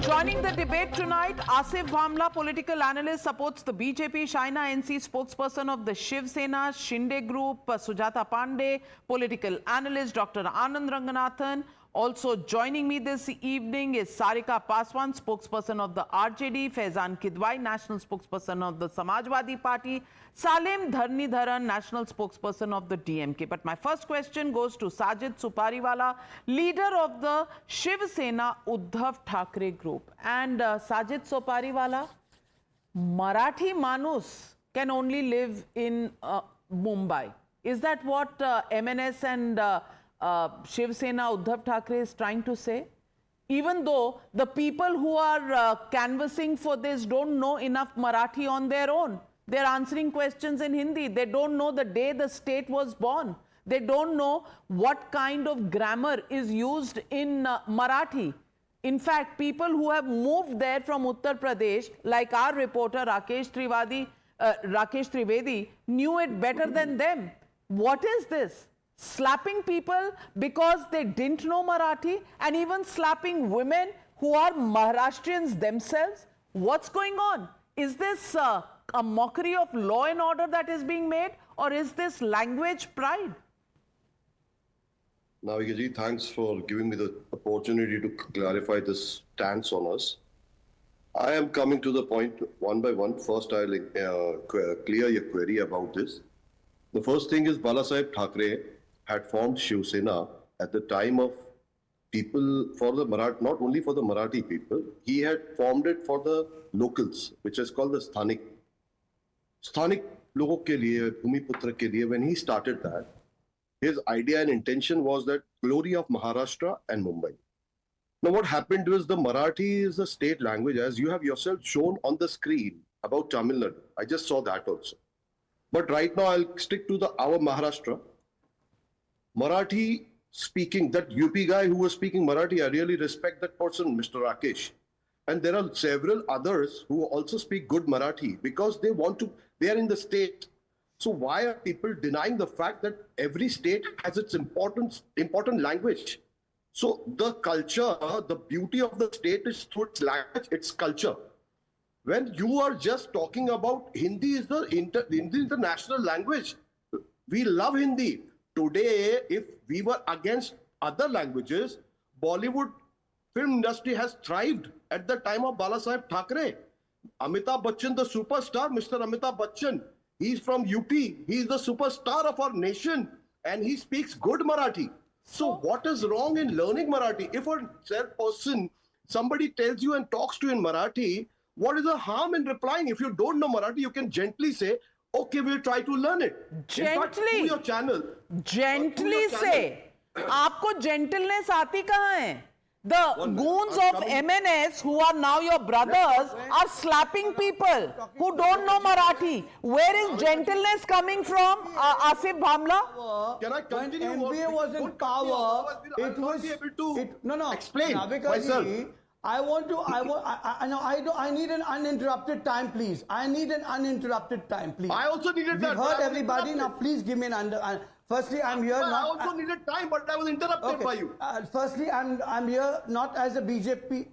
Joining the debate tonight, Asif Bhamla, political analyst, supports the BJP. Shaina NC, spokesperson of the Shiv Sena, Shinde Group. Sujata Pandey, political analyst. Dr. Anand Ranganathan. Also joining me this evening is Sarika Paswan, spokesperson of the RJD. Faizan Kidwai, national spokesperson of the Samajwadi Party. Salim Dharnidharan, national spokesperson of the DMK. But my first question goes to Sajid Supariwala, leader of the Shiv Sena Uddhav Thackeray group. And Sajid Supariwala, Marathi Manus can only live in Mumbai. Is that what MNS and Shiv Sena Uddhav Thackeray is trying to say? Even though the people who are canvassing for this don't know enough Marathi on their own. They're answering questions in Hindi. They don't know the day the state was born. They don't know what kind of grammar is used in Marathi. In fact, people who have moved there from Uttar Pradesh, like our reporter Rakesh Trivedi, knew it better than them. What is this? Slapping people because they didn't know Marathi, and even slapping women who are Maharashtrians themselves? What's going on? Is this a mockery of law and order that is being made, or is this language pride? Navikaji, thanks for giving me the opportunity to clarify this stance on us. I am coming to the point one by one. First, I'll clear your query about this. The first thing is Balasaheb Thackeray had formed Shiv Sena at the time of people for the Marathi, not only for the Marathi people, he had formed it for the locals, which is called the Sthanik logo ke liye, Bhumiputra ke liye. When he started that, his idea and intention was that glory of Maharashtra and Mumbai. Now what happened was the Marathi is a state language, as you have yourself shown on the screen about Tamil Nadu. I just saw that also. But right now I'll stick to our Maharashtra. Marathi speaking, that UP guy who was speaking Marathi, I really respect that person, Mr. Rakesh. And there are several others who also speak good Marathi because they are in the state. So why are people denying the fact that every state has its important language? So the culture, the beauty of the state is through its language, its culture. When you are just talking about Hindi is the international language. We love Hindi. Today, if we were against other languages, Bollywood film industry has thrived at the time of Balasaheb Thackeray. Amitabh Bachchan, the superstar, Mr. Amitabh Bachchan, he's from UP. He's the superstar of our nation and he speaks good Marathi. So what is wrong in learning Marathi? If a person, somebody tells you and talks to you in Marathi, what is the harm in replying? If you don't know Marathi, you can gently say, okay, we'll try to learn it. Gently. Your channel. Gently say. आपको gentleness आती कहाँ है? The goons of MNS who are now your brothers are slapping people who don't know Marathi. Where is gentleness coming from, Asif Bhamla? Can I continue? When NVA was in power, it was explain myself. I need an uninterrupted time, please. I need an uninterrupted time, please. I also needed that. We've heard everybody. Now, please give me an Firstly, I'm here. I also needed time, but I was interrupted by you. Firstly, I'm here not as a BJP.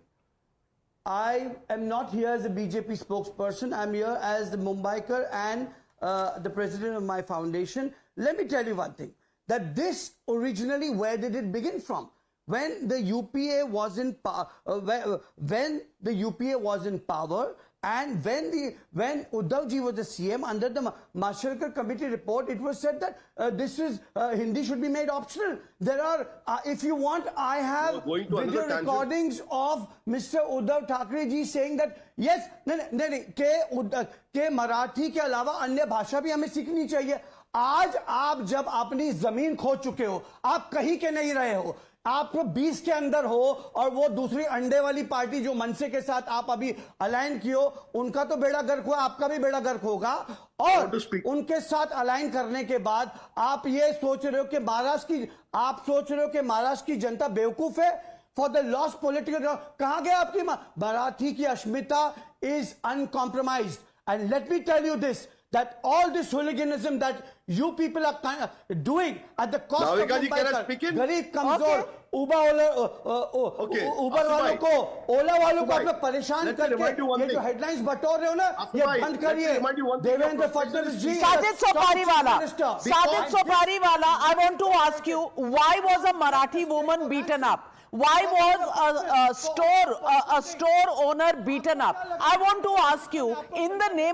I am not here as a BJP spokesperson. I'm here as the Mumbaiker and the president of my foundation. Let me tell you one thing. That this originally, where did it begin from? When the UPA was in power, when the UPA was in power, and when Uddhav ji was the CM, under the Mashelkar committee report, it was said that Hindi should be made optional. There are, if you want, I have video recordings of Mr. Uddhav Thackeray ji saying that yes, के मराठी के अलावा अन्य भाषा भी हमें सीखनी चाहिए. आज आप जब अपनी जमीन खो चुके हो, आप कहीं के नहीं रहे हो, आप 20 के अंदर हो और वो दूसरी अंडे वाली पार्टी जो मनसे के साथ आप अभी अलाइन किए हो, उनका तो बेड़ा गर्क हुआ, आपका भी बेड़ा गर्क होगा. और उनके साथ अलाइन करने के बाद आप ये सोच रहे हो कि महाराष्ट्र की जनता बेवकूफ है फॉर द लॉस्ट पॉलिटिकल. कहां गया आपकी मराठी की अस्मिता is uncompromised. And let me tell you this, that all this hooliganism that you people are doing at the cost Navika of ji, can I Mumbai speak in? गरीब कमजोर Okay. उबर वालों Asif को ओला वालों को Asif आप लोग bhai, परेशान let me remind you करके one ये जो thing. हेडलाइंस बटोर रहे हो ना Asif ये bhai, बंद let me करिए remind you one thing. Devendra Your Fadnavis professor ji is Sajid Sopariwala, Because- Sajid Sopariwala, I want to ask you, why was a Marathi woman beaten up? Why was a store owner beaten up? I want to ask you, in the name